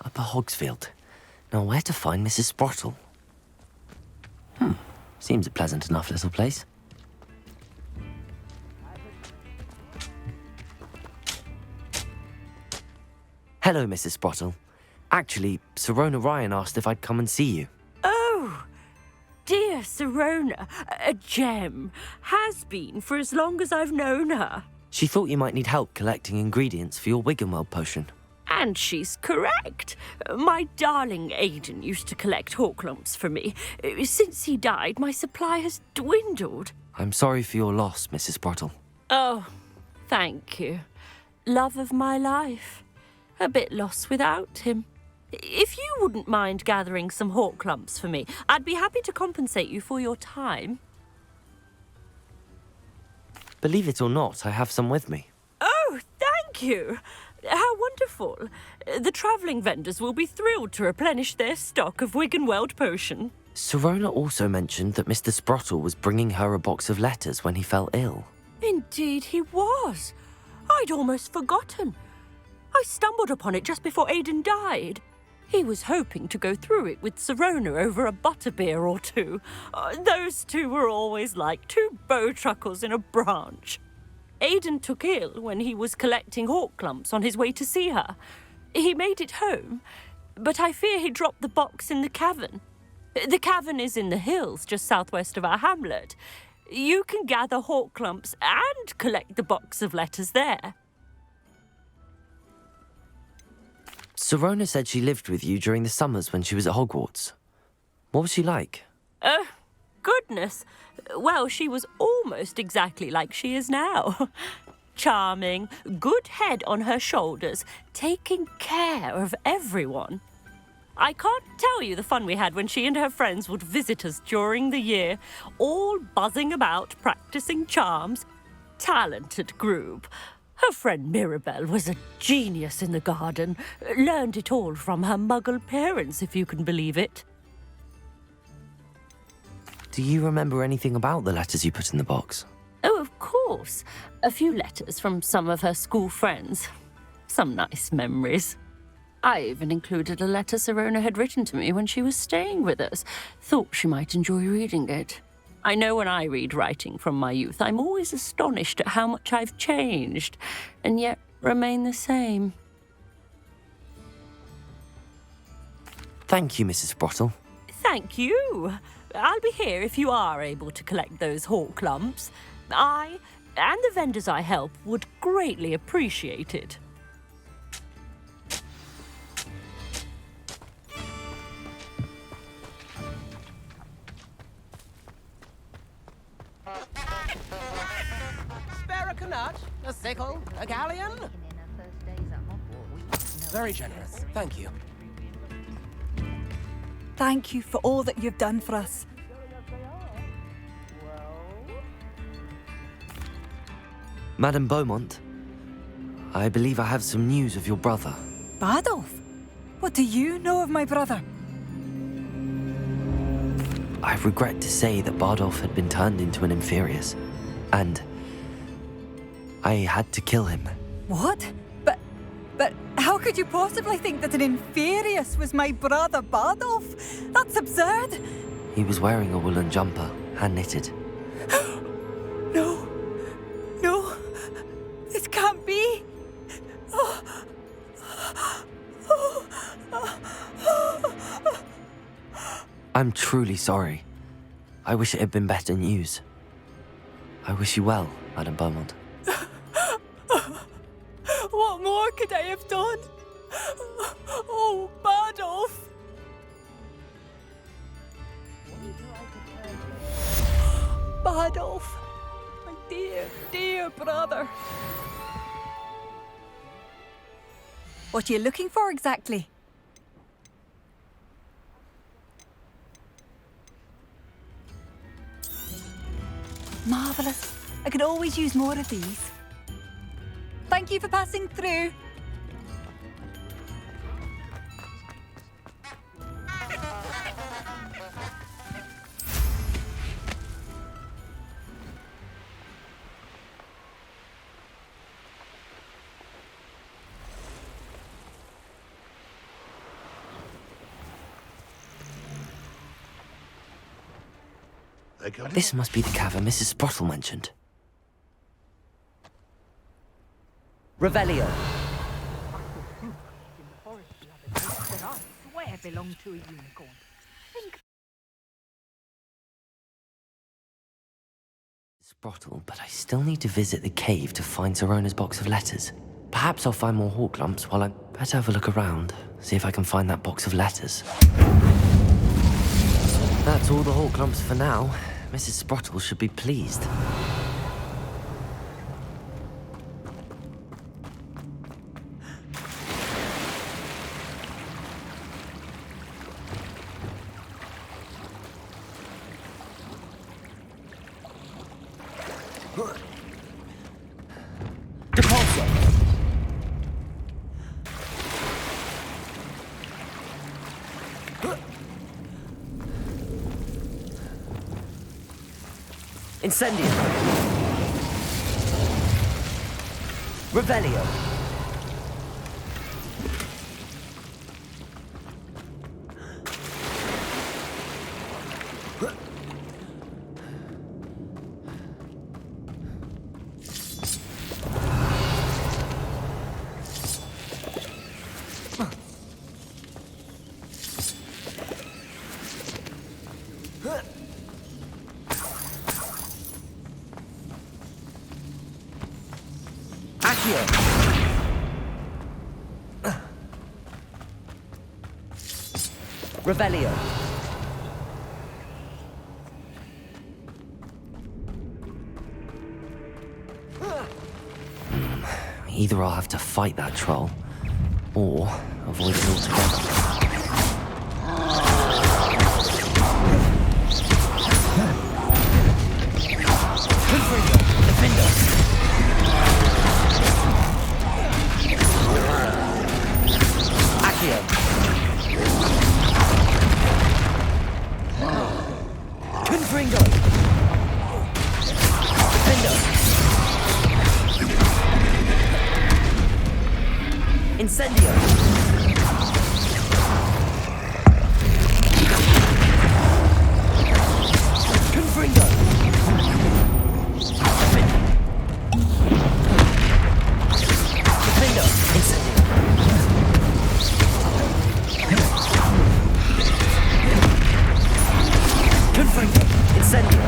Upper Hogsfield. Now where to find Mrs. Sprottle? Seems a pleasant enough little place. Hello, Mrs. Sprottle. Actually, Sirona Ryan asked if I'd come and see you. Oh, dear Sirona, a gem. Has been for as long as I've known her. She thought you might need help collecting ingredients for your Wiggenweld potion. And she's correct. My darling Aidan used to collect Horklumps for me. Since he died, my supply has dwindled. I'm sorry for your loss, Mrs. Sprottle. Oh, thank you. Love of my life. A bit lost without him. If you wouldn't mind gathering some Horklumps for me, I'd be happy to compensate you for your time. Believe it or not, I have some with me. Oh, thank you. How wonderful. The travelling vendors will be thrilled to replenish their stock of Wiggenweld potion. Sirona also mentioned that Mr. Sprottle was bringing her a box of letters when he fell ill. Indeed he was. I'd almost forgotten. I stumbled upon it just before Aidan died. He was hoping to go through it with Sirona over a butterbeer or two. Those two were always like two bowtruckles in a branch. Aidan took ill when he was collecting Horklumps on his way to see her. He made it home, but I fear he dropped the box in the cavern. The cavern is in the hills just southwest of our hamlet. You can gather Horklumps and collect the box of letters there. Sirona said she lived with you during the summers when she was at Hogwarts. What was she like? Goodness. Well, she was almost exactly like she is now. Charming, good head on her shoulders, taking care of everyone. I can't tell you the fun we had when she and her friends would visit us during the year, all buzzing about, practicing charms. Talented group. Her friend Mirabelle was a genius in the garden. Learned it all from her muggle parents, if you can believe it. Do you remember anything about the letters you put in the box? Oh, of course. A few letters from some of her school friends. Some nice memories. I even included a letter Sirona had written to me when she was staying with us. Thought she might enjoy reading it. I know when I read writing from my youth, I'm always astonished at how much I've changed, and yet remain the same. Thank you, Mrs. Sprottle. Thank you. I'll be here if you are able to collect those Horklumps. I, and the vendors I help, would greatly appreciate it. Spare a nut, a sickle, a galleon? Very generous, thank you. Thank you for all that you've done for us. Madame Beaumont, I believe I have some news of your brother. Bardolph? What do you know of my brother? I regret to say that Bardolph had been turned into an Inferius, and I had to kill him. What? But how could you possibly think that an Inferius was my brother Bardolph? That's absurd. He was wearing a woolen jumper, hand-knitted. No. No. This can't be. I'm truly sorry. I wish it had been better news. I wish you well, Madame Beaumont. What more could I have done? Oh, Bardolph! Bardolph! My dear, dear brother. What are you looking for exactly? Marvellous. I could always use more of these. Thank you for passing through. This must be the cavern Mrs. Sprottle mentioned. Revelio. That I swear belong to a unicorn. Sprottle, but I still need to visit the cave to find Sorona's box of letters. Perhaps I'll find more hawk lumps while I'm... Better have a look around, see if I can find that box of letters. That's all the hawk lumps for now. Mrs. Sprottle should be pleased. Incendio. Revelio. Revelio. Either I'll have to fight that troll, or avoid it altogether. Incendio! Confringo! Defendo! Incendio! Confringo! Incendio!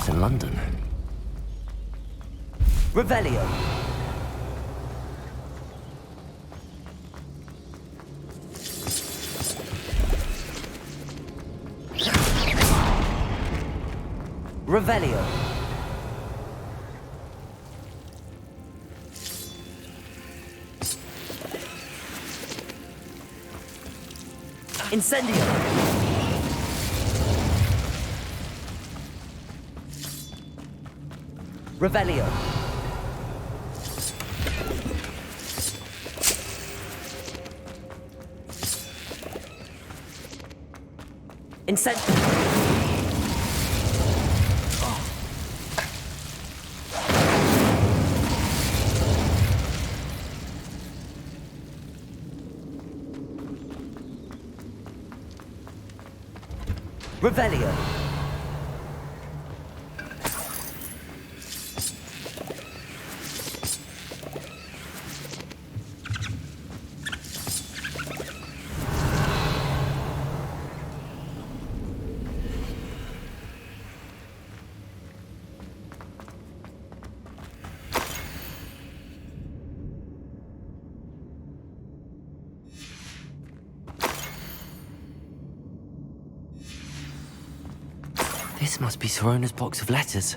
In London. Revelio. Revelio. Incendio. Revelio. Incendio. Revelio. This must be Sorona's box of letters.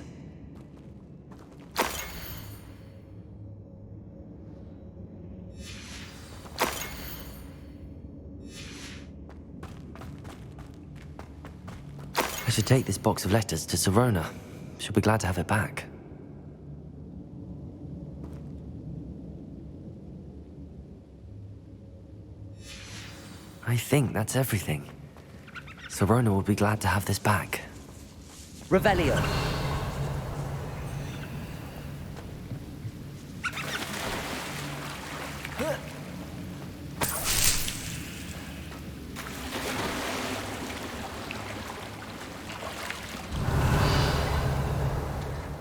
A should take this box of letters to Sirona. She'll be glad to have it back. I think that's everything. Sirona will be glad to have this back. Revelio.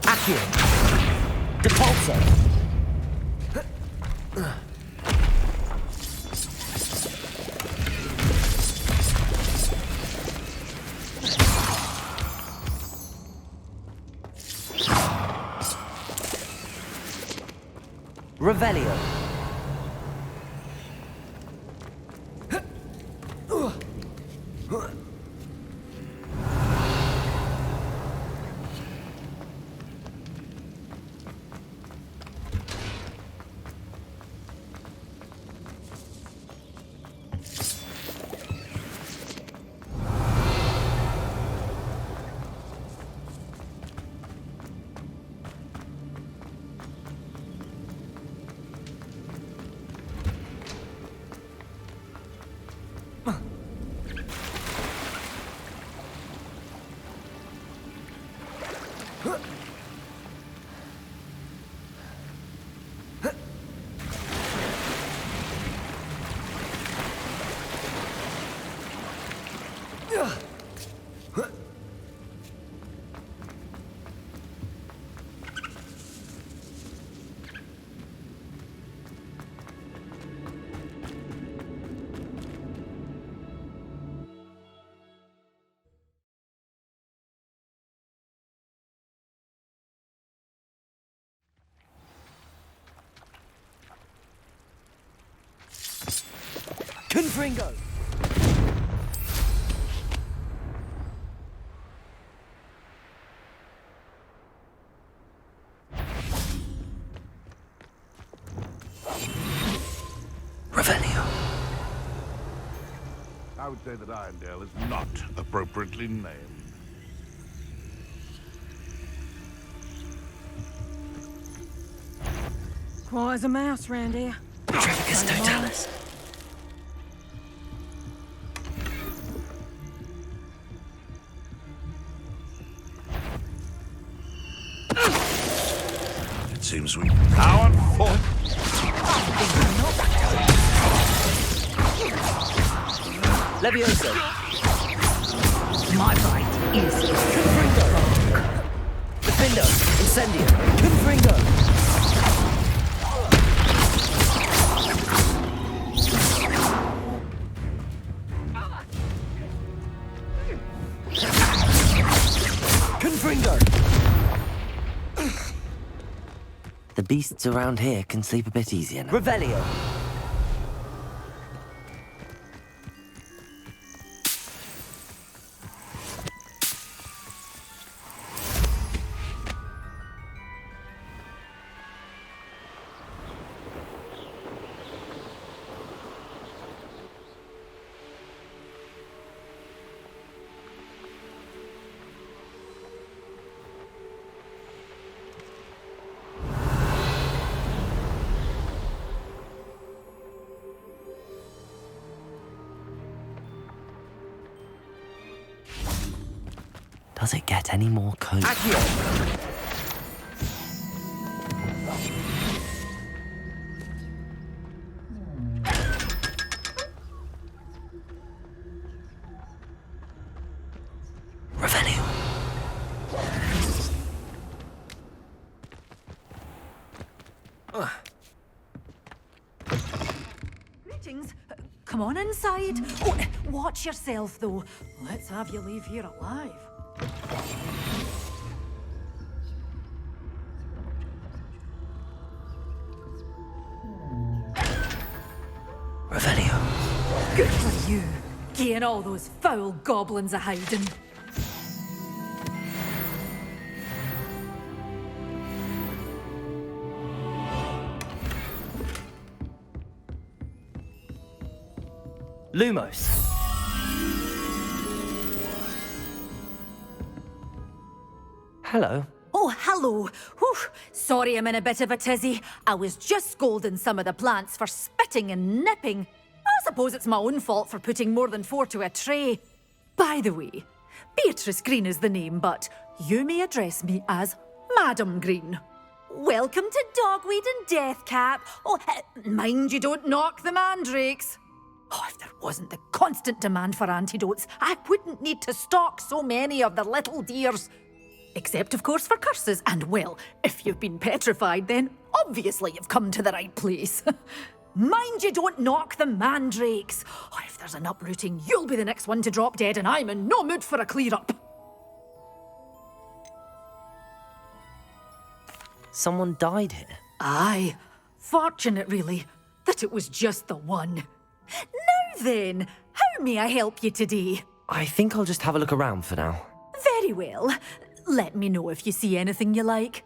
Accio. Depulso. Revelio. Confringo! Revelio. I would say that Irondale is not appropriately named. Quiet as a mouse round here. Trevicus Totalis. It seems we power forth. Levioso. My right is Confringo. Defendo. Incendio. Confringo. Confringo. The beasts around here can sleep a bit easier now. Revelio. Does it get any more cozy? Accio. Revelio. Greetings. Come on inside. Oh, watch yourself, though. Let's have you leave here alive. Revelio. Good for you. Getting all those foul goblins a hiding. Lumos. hello. Oh, hello. Whew. Sorry I'm in a bit of a tizzy. I was just scolding some of the plants for spitting and nipping. I suppose it's my own fault for putting more than 4 to a tray. By the way, Beatrice Green is the name, but you may address me as Madam Green. Welcome to Dogweed and Deathcap. Oh, mind you don't knock the mandrakes. Oh, if there wasn't the constant demand for antidotes, I wouldn't need to stock so many of the little dears. Except, of course, for curses. And, well, if you've been petrified, then obviously you've come to the right place. Mind you don't knock the mandrakes. Oh, if there's an uprooting, you'll be the next one to drop dead, and I'm in no mood for a clear-up. Someone died here. Aye. Fortunate, really, that it was just the one. Now then, how may I help you today? I think I'll just have a look around for now. Very well. Let me know if you see anything you like.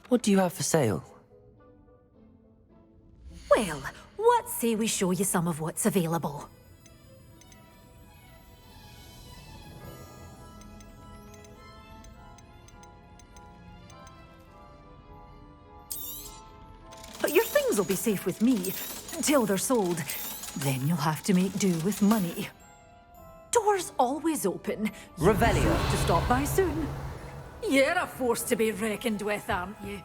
What do you have for sale? Well, what say we show you some of what's available? But your things will be safe with me until they're sold. Then you'll have to make do with money. Doors always open. Revelio. To stop by soon. You're a force to be reckoned with, aren't you?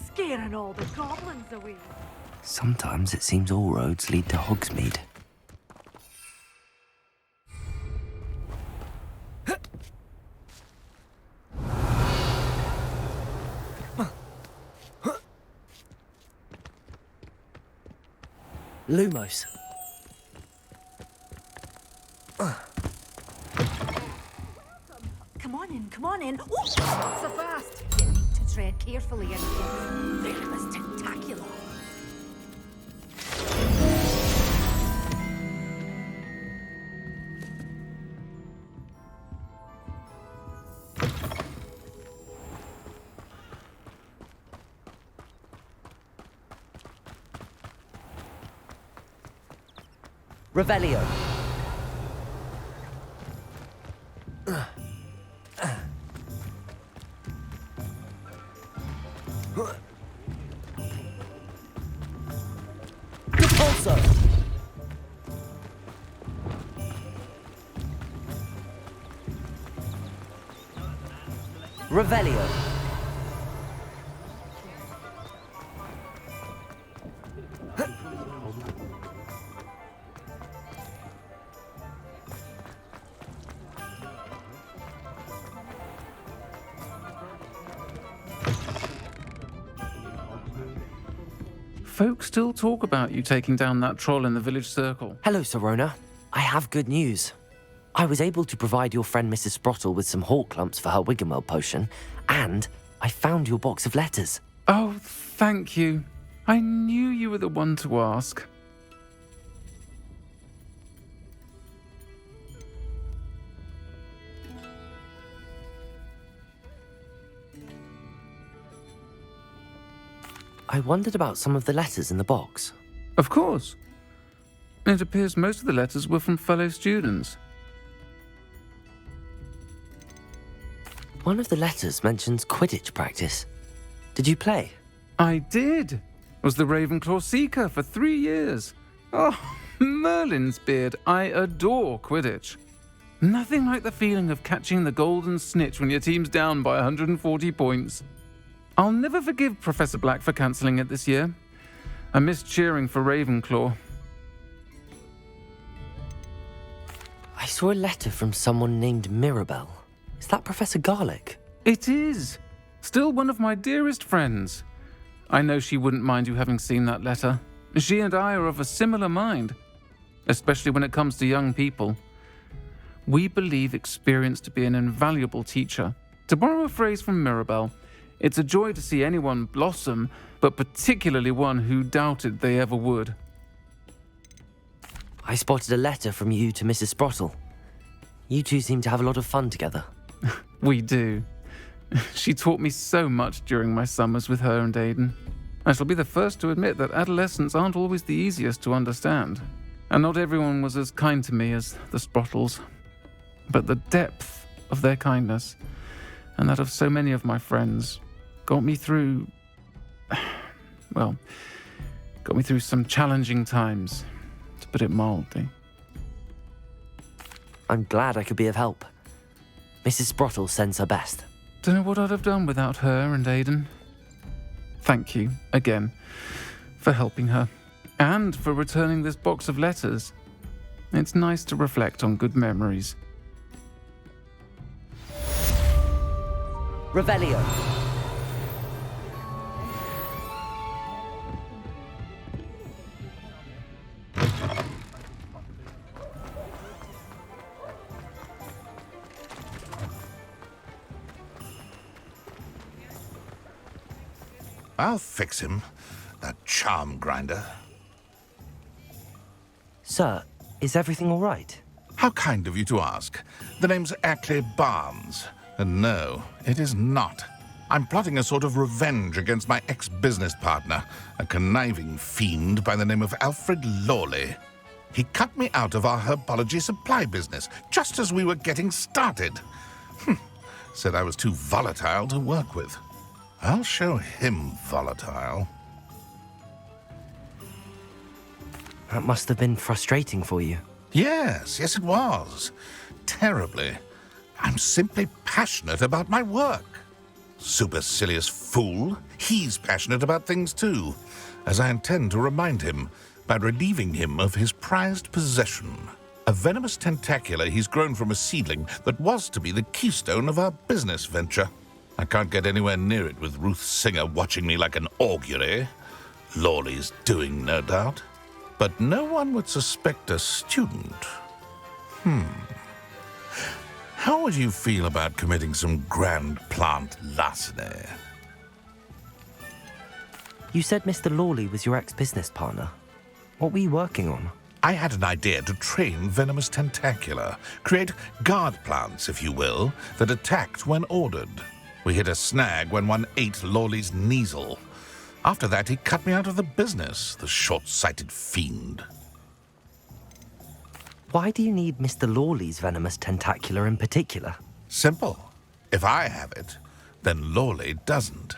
Scaring all the goblins away. Sometimes it seems all roads lead to Hogsmeade. Lumos. Come on in. Oh, not so fast. You need to tread carefully in here. Venomous tentacular. Revelio. Repulso. Revelio. Folk still talk about you taking down that troll in the village circle. Hello, Sorona. I have good news. I was able to provide your friend Mrs. Sprottle with some hawk lumps for her Wiggenweld potion, and I found your box of letters. Oh, thank you. I knew you were the one to ask. I wondered about some of the letters in the box. Of course. It appears most of the letters were from fellow students. One of the letters mentions Quidditch practice. Did you play? I did. Was the Ravenclaw Seeker for 3 years. Oh, Merlin's beard. I adore Quidditch. Nothing like the feeling of catching the golden snitch when your team's down by 140 points. I'll never forgive Professor Black for cancelling it this year. I missed cheering for Ravenclaw. I saw a letter from someone named Mirabelle. Is that Professor Garlick? It is. Still one of my dearest friends. I know she wouldn't mind you having seen that letter. She and I are of a similar mind, especially when it comes to young people. We believe experience to be an invaluable teacher. To borrow a phrase from Mirabelle, it's a joy to see anyone blossom, but particularly one who doubted they ever would. I spotted a letter from you to Mrs. Sprottle. You two seem to have a lot of fun together. We do. She taught me so much during my summers with her and Aidan. I shall be the first to admit that adolescents aren't always the easiest to understand, and not everyone was as kind to me as the Sprottles. But the depth of their kindness and that of so many of my friends, got me through... well, got me through some challenging times, to put it mildly. I'm glad I could be of help. Mrs. Sprottle sends her best. Don't know what I'd have done without her and Aidan. Thank you, again, for helping her, and for returning this box of letters. It's nice to reflect on good memories. Revelio. I'll fix him, that charm grinder. Sir, is everything all right? How kind of you to ask. The name's Ackley Barnes. And no, it is not. I'm plotting a sort of revenge against my ex-business partner, a conniving fiend by the name of Alfred Lawley. He cut me out of our herbology supply business just as we were getting started. Said I was too volatile to work with. I'll show him volatile. That must have been frustrating for you. Yes, it was. Terribly. I'm simply passionate about my work. Supercilious fool. He's passionate about things too, as I intend to remind him by relieving him of his prized possession. A venomous tentacula he's grown from a seedling that was to be the keystone of our business venture. I can't get anywhere near it with Ruth Singer watching me like an augury. Lawley's doing, no doubt. But no one would suspect a student. How would you feel about committing some grand plant larceny? You said Mr. Lawley was your ex-business partner. What were you working on? I had an idea to train Venomous tentacula, create guard plants, if you will, that attacked when ordered. We hit a snag when one ate Lawley's Kneasel. After that, he cut me out of the business, the short-sighted fiend. Why do you need Mr. Lawley's venomous tentacula in particular? Simple. If I have it, then Lawley doesn't.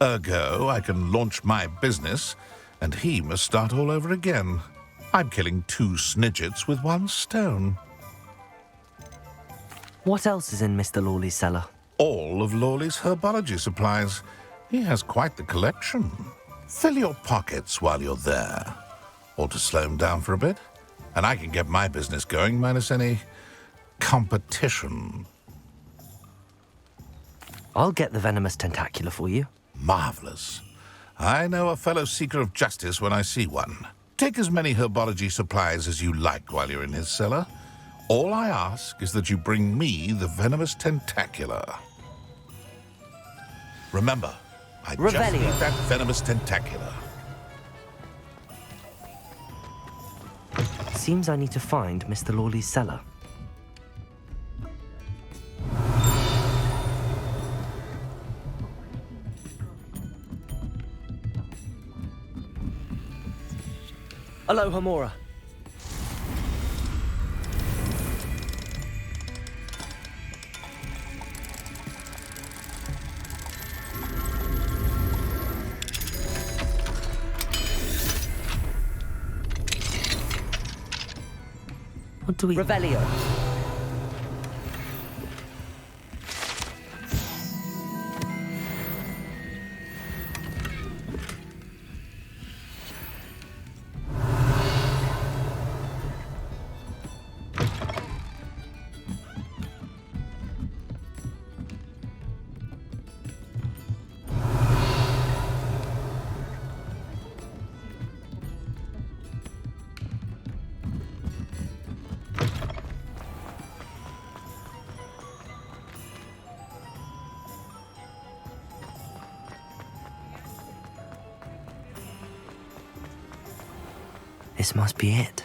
Ergo, I can launch my business, and he must start all over again. I'm killing 2 snidgets with 1 stone. What else is in Mr. Lawley's cellar? All of Lawley's herbology supplies. He has quite the collection. Fill your pockets while you're there. Or to slow him down for a bit. And I can get my business going minus any competition. I'll get the venomous tentacula for you. Marvelous. I know a fellow seeker of justice when I see one. Take as many herbology supplies as you like while you're in his cellar. All I ask is that you bring me the venomous tentacula. Remember, I just Revelio. need that venomous tentacula. Seems I need to find Mr. Lawley's cellar. Aloha Mora. What do we... Revelio. This must be it.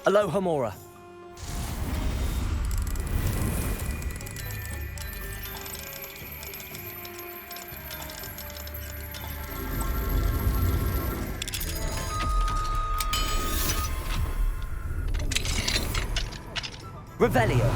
Aloha Mora. Revelio.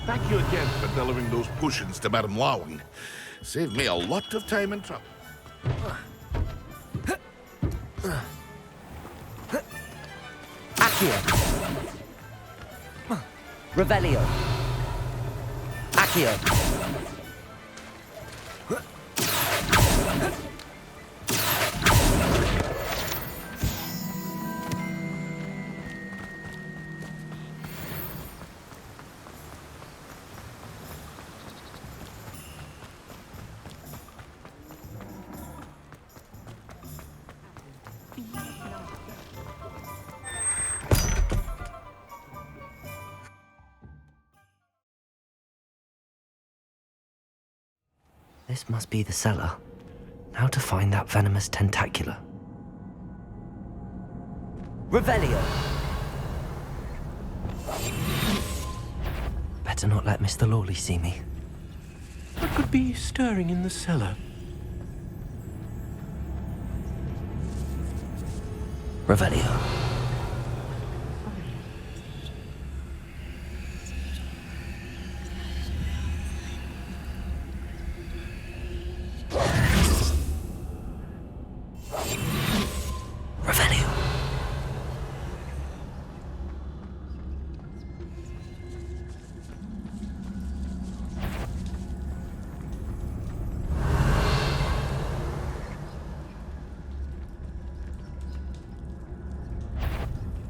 Thank you again for delivering those potions to Madame Rowling. Saved me a lot of time and trouble. Accio. Revelio. Accio. This must be the cellar. Now to find that venomous tentacula. Revelio! Better not let Mr. Lawley see me. What could be stirring in the cellar? Revelio. Revelio.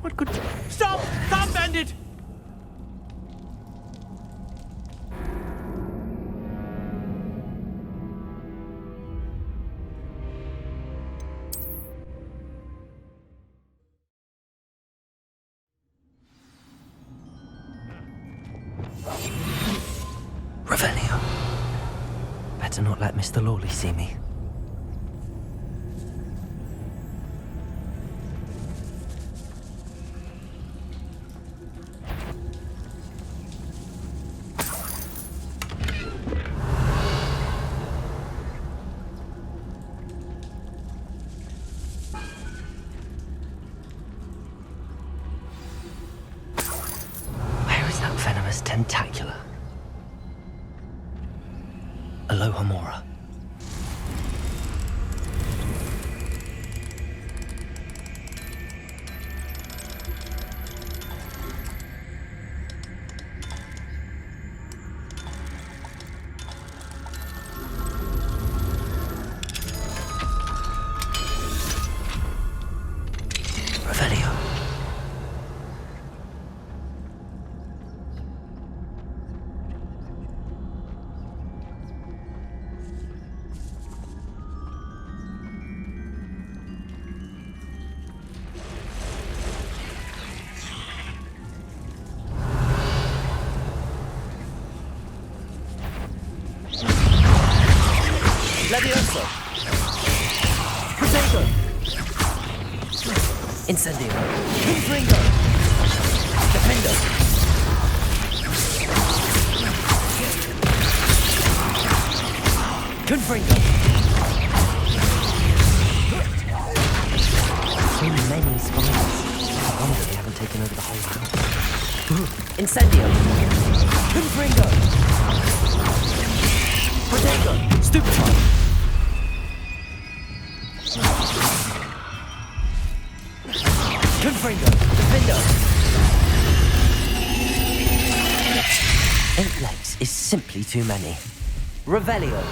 What could... Stop! Stop, bandit! Revelio. Better not let Mr. Lawley see me. Where is that venomous tentacula? Aloha Mora. Revelio. Levioso. Protego. Incendio. Confringo. Defendo. Confringo. So many spiders. I wonder they haven't taken over the whole house. Incendio. Confringo. Protego. Stupefy. Confringo. Defendo. 8 legs is simply too many. Revelio.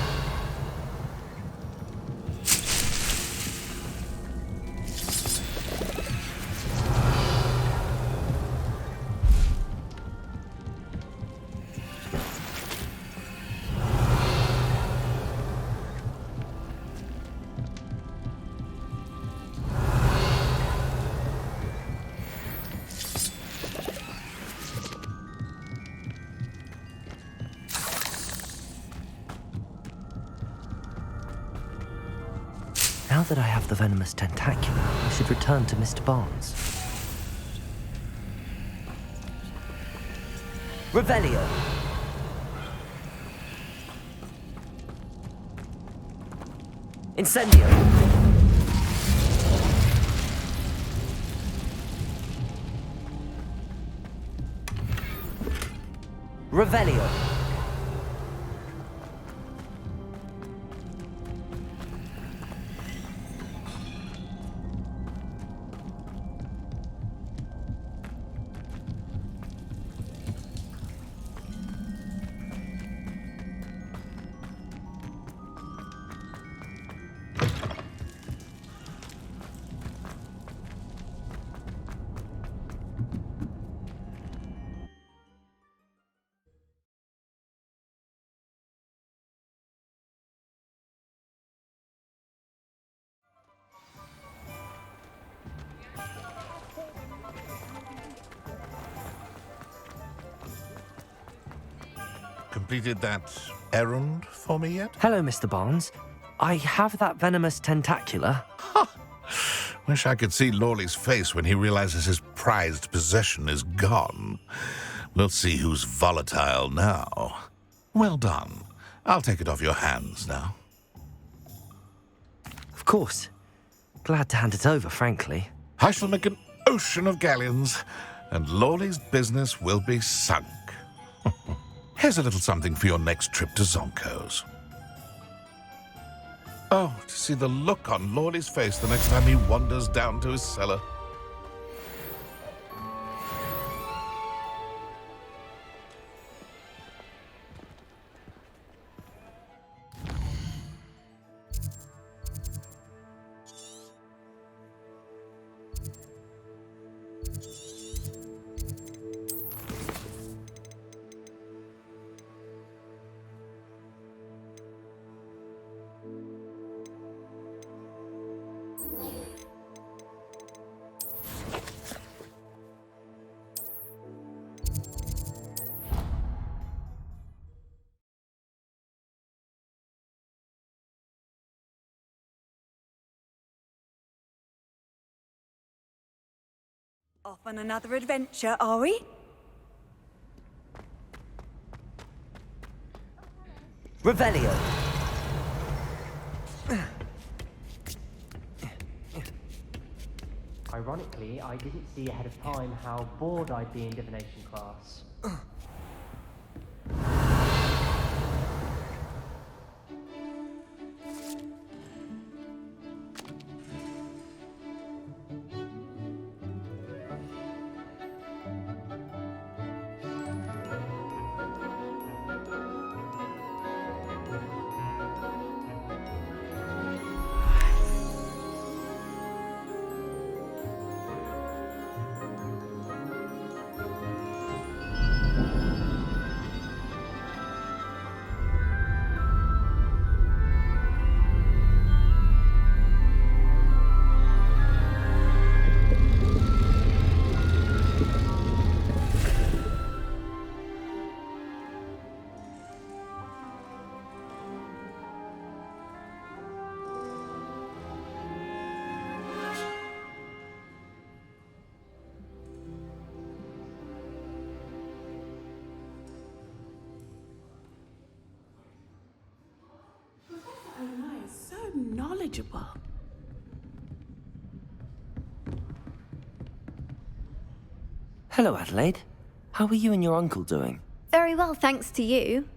Now that I have the Venomous Tentacular, I should return to Mr. Barnes. Revelio! Incendio! Revelio! Completed that errand for me yet? Hello, Mr. Barnes. I have that Venomous Tentacular. Wish I could see Lawley's face when he realizes his prized possession is gone. We'll see who's volatile now. Well done. I'll take it off your hands now. Of course. Glad to hand it over, frankly. I shall make an ocean of galleons, and Lawley's business will be sunk. Here's a little something for your next trip to Zonko's. Oh, to see the look on Lawley's face the next time he wanders down to his cellar. Off on another adventure, are we? Revelio! Ironically, I didn't see ahead of time how bored I'd be in divination class. Knowledgeable. Hello, Adelaide. How are you and your uncle doing? Very well, thanks to you.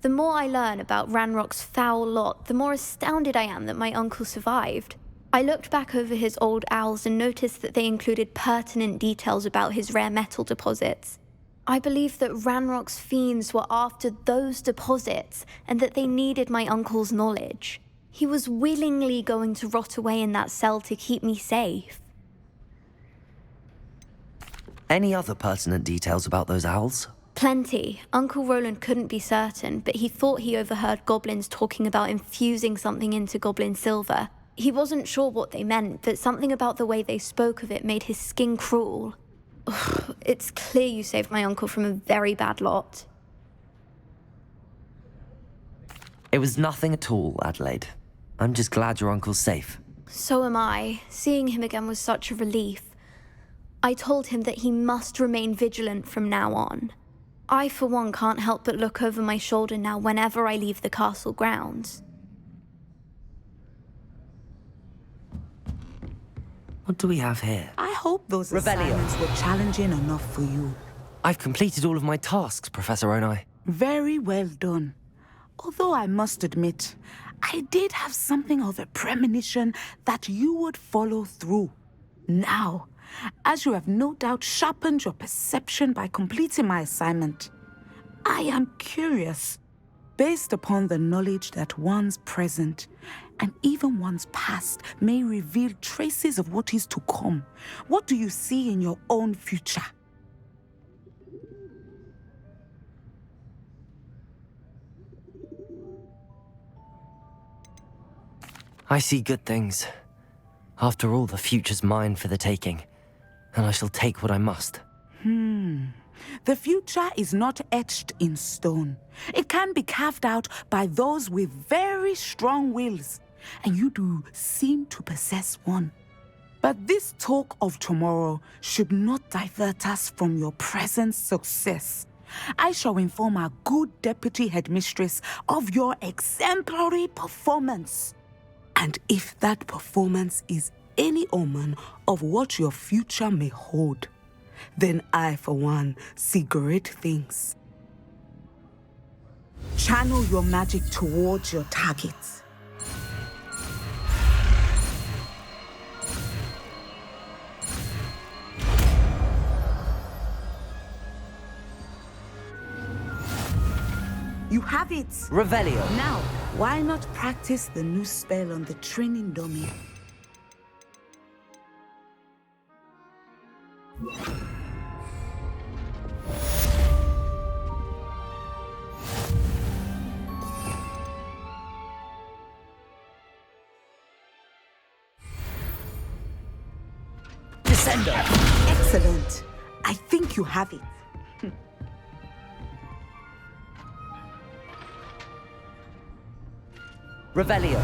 The more I learn about Ranrock's foul lot, the more astounded I am that my uncle survived. I looked back over his old owls and noticed that they included pertinent details about his rare metal deposits. I believe that Ranrock's fiends were after those deposits and that they needed my uncle's knowledge. He was willingly going to rot away in that cell to keep me safe. Any other pertinent details about those owls? Plenty. Uncle Roland couldn't be certain, but he thought he overheard goblins talking about infusing something into goblin silver. He wasn't sure what they meant, but something about the way they spoke of it made his skin crawl. Ugh, it's clear you saved my uncle from a very bad lot. It was nothing at all, Adelaide. I'm just glad your uncle's safe. So am I. Seeing him again was such a relief. I told him that he must remain vigilant from now on. I, for one, can't help but look over my shoulder now whenever I leave the castle grounds. What do we have here? I hope those Revelio. assignments were challenging enough for you. I've completed all of my tasks, Professor Onai. Very well done. Although I must admit, I did have something of a premonition that you would follow through. Now, as you have no doubt sharpened your perception by completing my assignment, I am curious, based upon the knowledge that one's present and even one's past may reveal traces of what is to come. What do you see in your own future? I see good things. After all, the future's mine for the taking, and I shall take what I must. The future is not etched in stone. It can be carved out by those with very strong wills, and you do seem to possess one. But this talk of tomorrow should not divert us from your present success. I shall inform our good deputy headmistress of your exemplary performance. And if that performance is any omen of what your future may hold, then I, for one, see great things. Channel your magic towards your targets. You have it! Revelio. Now, why not practice the new spell on the training dummy? Descendo. Excellent. I think you have it. Revelio.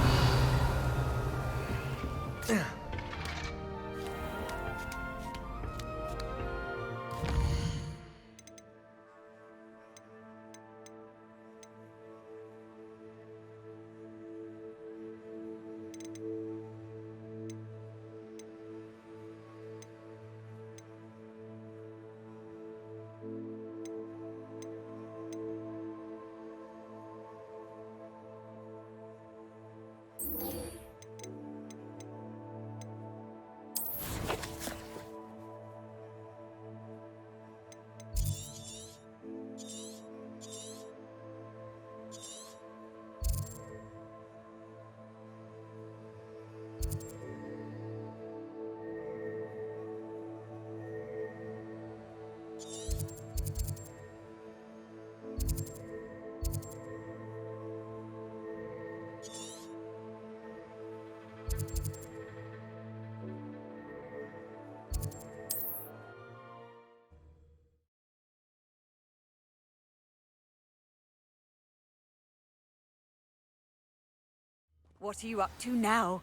What are you up to now?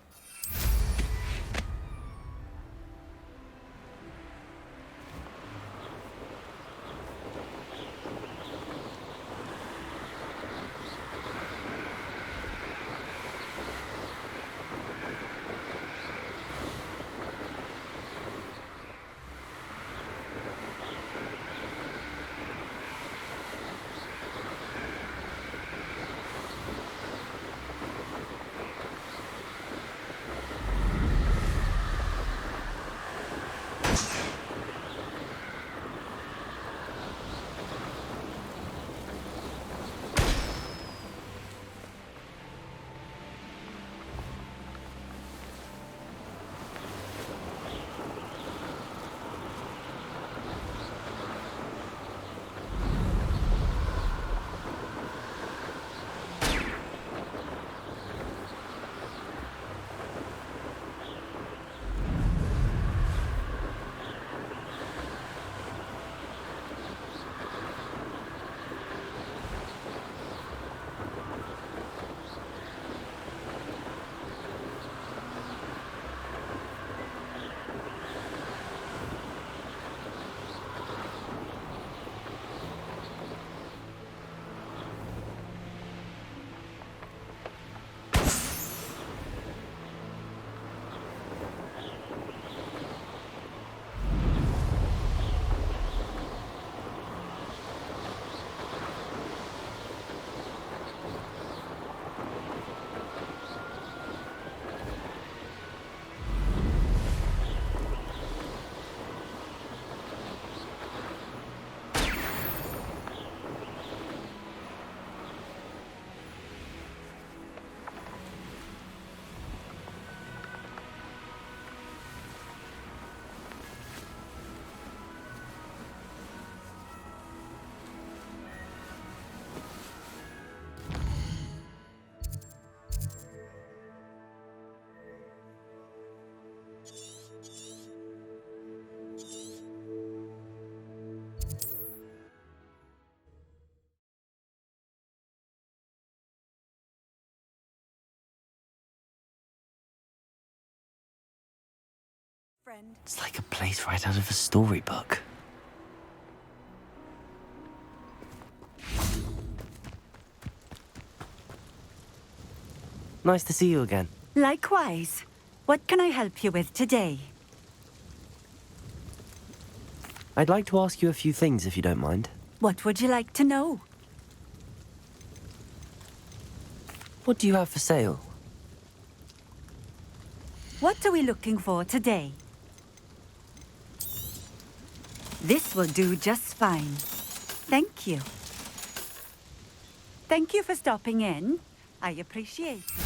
Friend. It's like a place right out of a storybook. Nice to see you again. Likewise. What can I help you with today? I'd like to ask you a few things if you don't mind. What would you like to know? What do you have for sale? What are we looking for today? This will do just fine. Thank you. Thank you for stopping in. I appreciate it.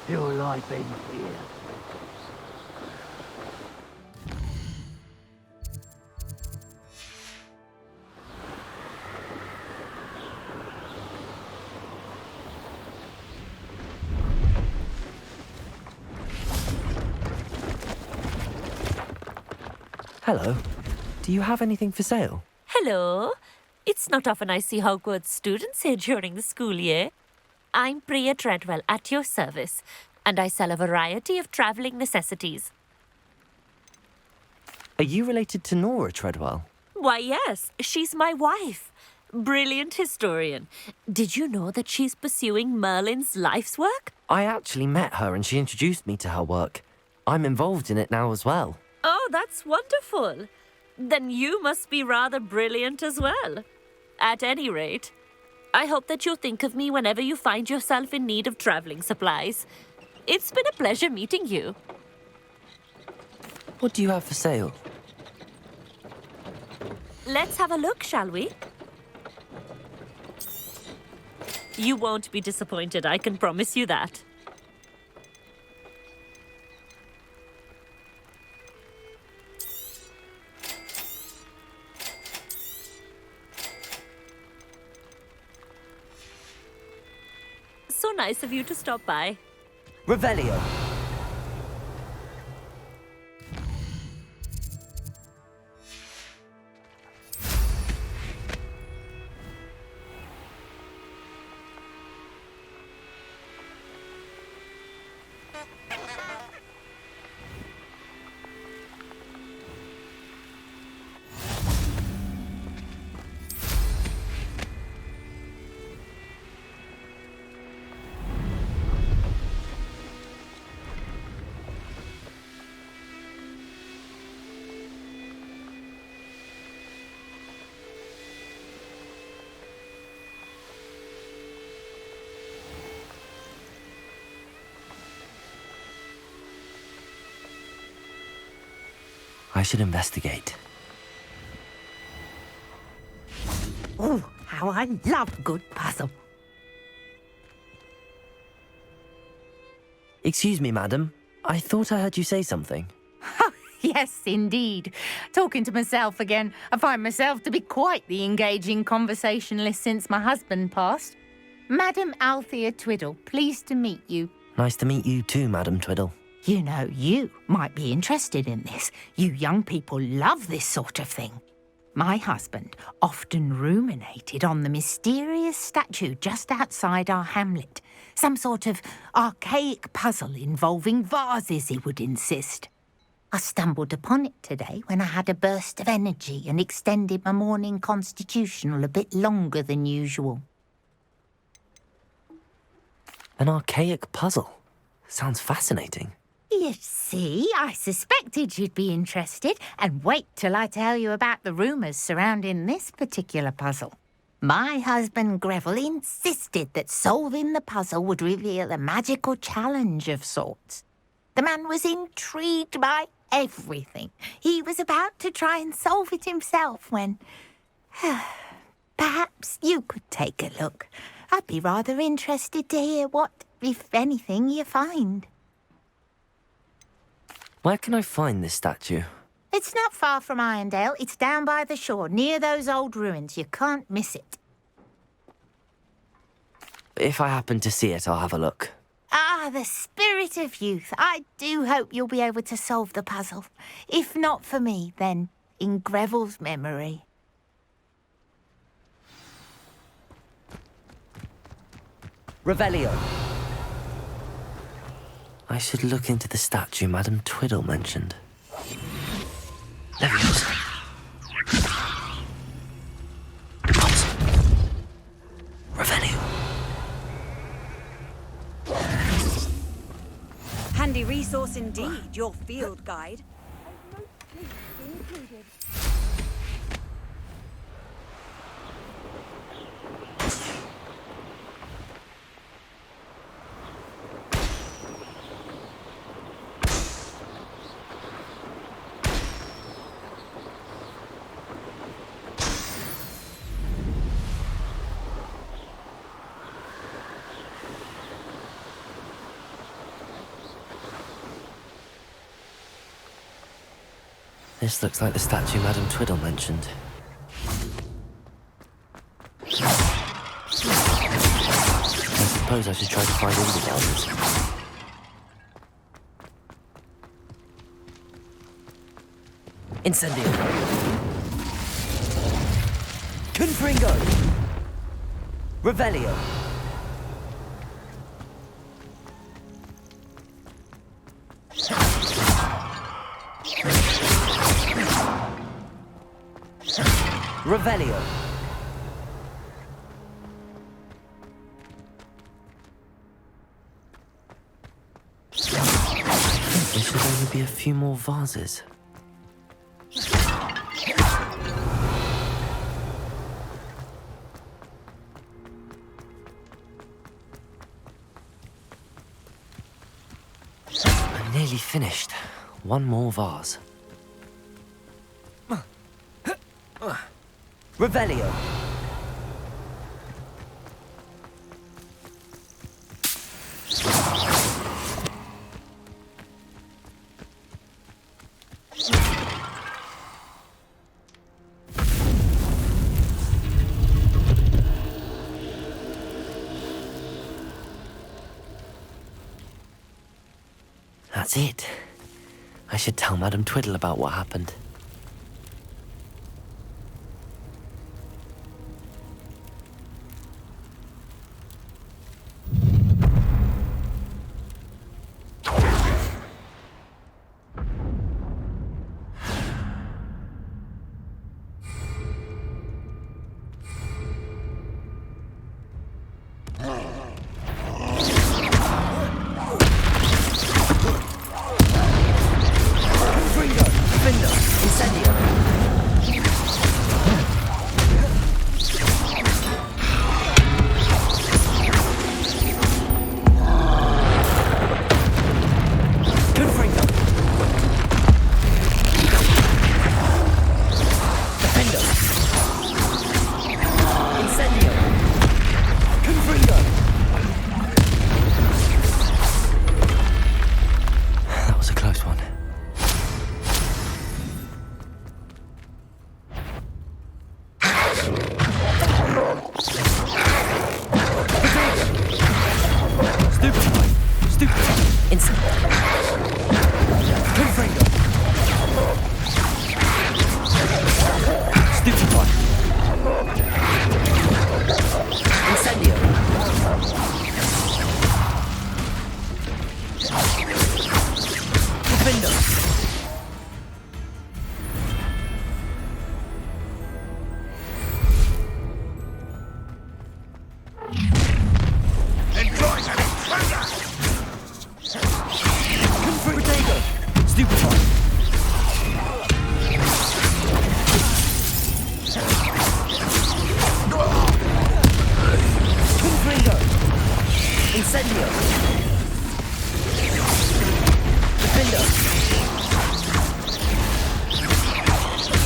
Your life ends here. Hello. Do you have anything for sale? Hello. It's not often I see Hogwarts students here during the school year. I'm Priya Treadwell, at your service, and I sell a variety of travelling necessities. Are you related to Nora Treadwell? Why, yes, she's my wife. Brilliant historian. Did you know that she's pursuing Merlin's life's work? I actually met her and she introduced me to her work. I'm involved in it now as well. Oh, that's wonderful. Then you must be rather brilliant as well. At any rate, I hope that you'll think of me whenever you find yourself in need of travelling supplies. It's been a pleasure meeting you. What do you have for sale? Let's have a look, shall we? You won't be disappointed, I can promise you that. So nice of you to stop by. Revelio. I should investigate. Oh, how I love good puzzle. Excuse me, madam. I thought I heard you say something. Yes, indeed. Talking to myself again. I find myself to be quite the engaging conversationalist since my husband passed. Madam Althea Twiddle, pleased to meet you. Nice to meet you too, Madam Twiddle. You know, you might be interested in this. You young people love this sort of thing. My husband often ruminated on the mysterious statue just outside our hamlet. Some sort of archaic puzzle involving vases, he would insist. I stumbled upon it today when I had a burst of energy and extended my morning constitutional a bit longer than usual. An archaic puzzle? Sounds fascinating. You see, I suspected you'd be interested, and wait till I tell you about the rumours surrounding this particular puzzle. My husband Greville insisted that solving the puzzle would reveal a magical challenge of sorts. The man was intrigued by everything. He was about to try and solve it himself when... Perhaps you could take a look. I'd be rather interested to hear what, if anything, you find. Where can I find this statue? It's not far from Irondale. It's down by the shore, near those old ruins. You can't miss it. If I happen to see it, I'll have a look. Ah, the spirit of youth. I do hope you'll be able to solve the puzzle. If not for me, then in Greville's memory. Revelio. I should look into the statue Madame Twiddle mentioned. Leviosa. Revelio. Handy resource indeed, your field guide. This looks like the statue Madame Twiddle mentioned. I suppose I should try to find all the others. Incendio. Confringo. Revelio. Revelio. There should only be a few more vases. I'm nearly finished. One more vase. Revelio. That's it. I should tell Madame Twiddle about what happened. Stupefy. Confringo. Incendio. Defender.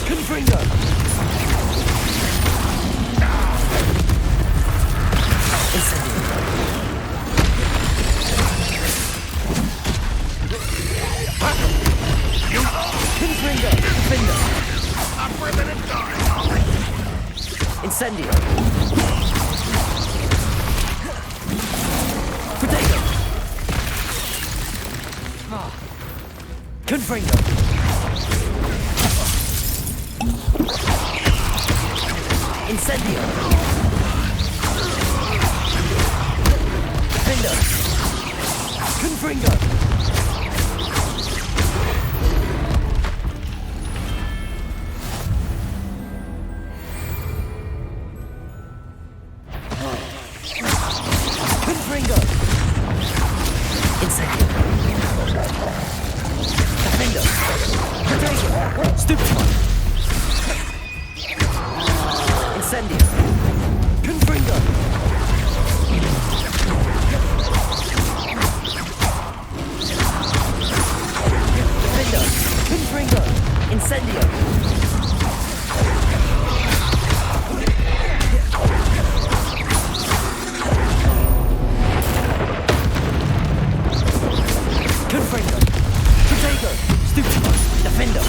Confringo. Incendio. Confringo. Defender. Up for a minute, die. Incendio. Potato. Confringo. Incendio. Defender. Confringo. Confringo. Incendio. Defender. Potato. Stupefy. Incendio. Confringo. Defender. Confringo. Incendio. Confringo. Potato. Stupefy. Defender.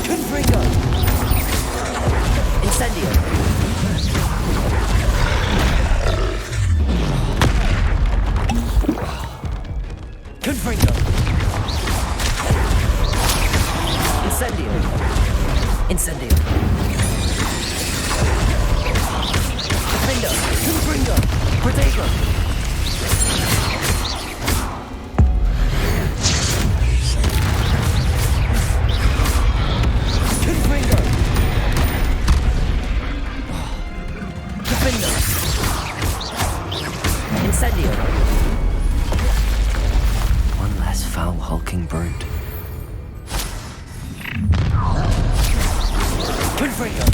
Confringo. Incendio. Confringo. Incendio. Incendio. Defender. Confringo. Potato. Confringo. Defender. Incendio. One less foul, hulking brute. Confringo.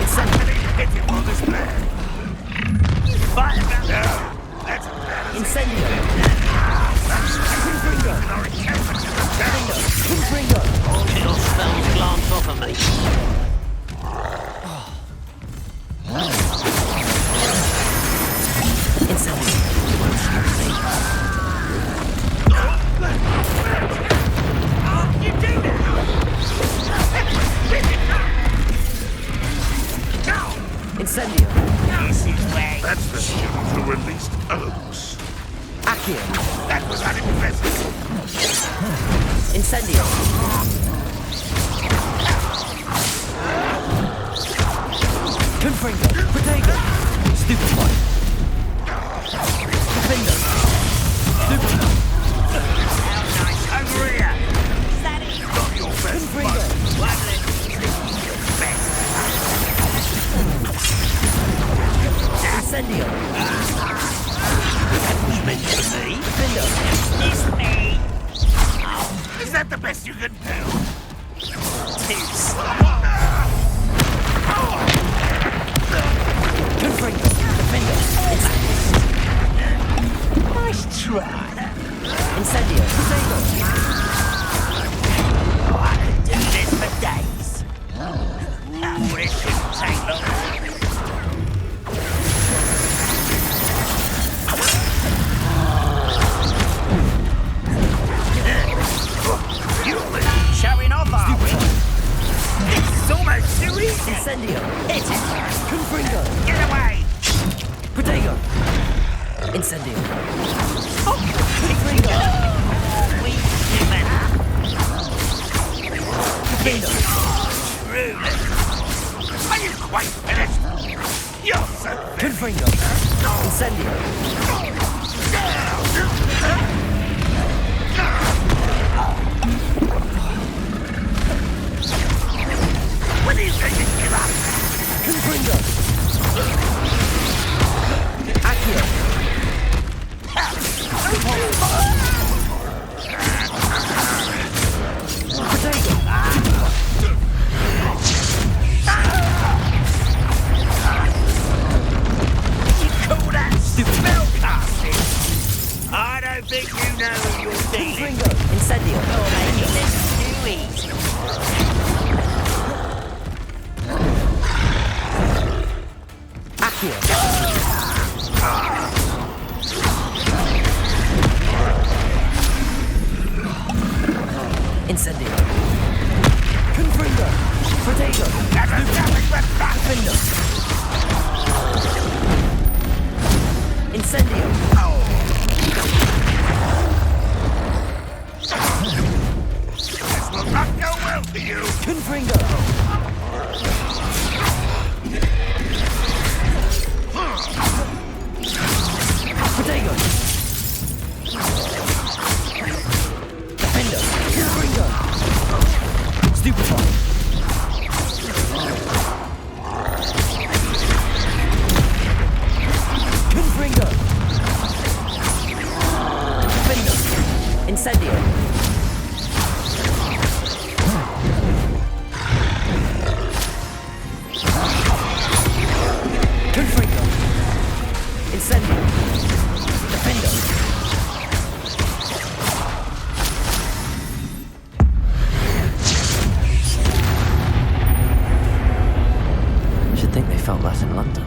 Incendio. Incendio. Confringo. Confringo. All your spells glance off of me. Incendio. Incendio. That's the student who released Oaks. Accio. That was unimpressive. Incendio. Confringo. Potato. Stupefy. Defender. Stupefy. Over here. Not your best Confringo. Incendio. That was meant for me. Defender. It's me. Is that the best you can do? Too slow. Confringo. Defender. Incendio. Nice try. Incendio. Potato. I could do this for days. But it shouldn't take long. Showing off, are we? It's almost too easy. Incendio. Hit it. Confringo. Get away. Potato. Incendio. Confringo. We human. Defender. Truly. Are you quite finished? You're so Confringo. Incendio. When do you think you give up? Confringo! Incendio! You're making this too easy. Accio! Incendio! Confringo! Protego! Defendo! Incendio! This will not go well for you. Confringo! Protego! Defendo! Confringo! Stupefy! Confringo! Defendo! Incendio! Confringo! Incendio! Defendo! Should think they felt that in London.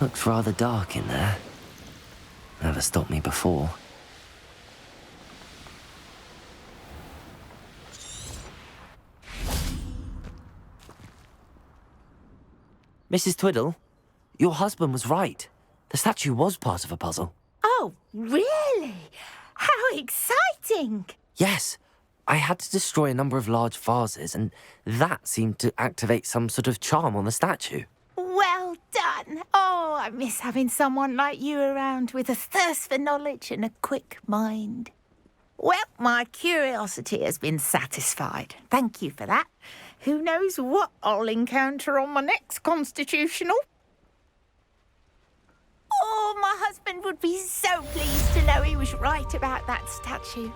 Looks rather dark in there. Never stopped me before. Mrs. Twiddle, your husband was right. The statue was part of a puzzle. Oh, really? How exciting! Yes, I had to destroy a number of large vases, and that seemed to activate some sort of charm on the statue. Well done. Oh, I miss having someone like you around with a thirst for knowledge and a quick mind. Well, my curiosity has been satisfied. Thank you for that. Who knows what I'll encounter on my next constitutional? Oh, my husband would be so pleased to know he was right about that statue.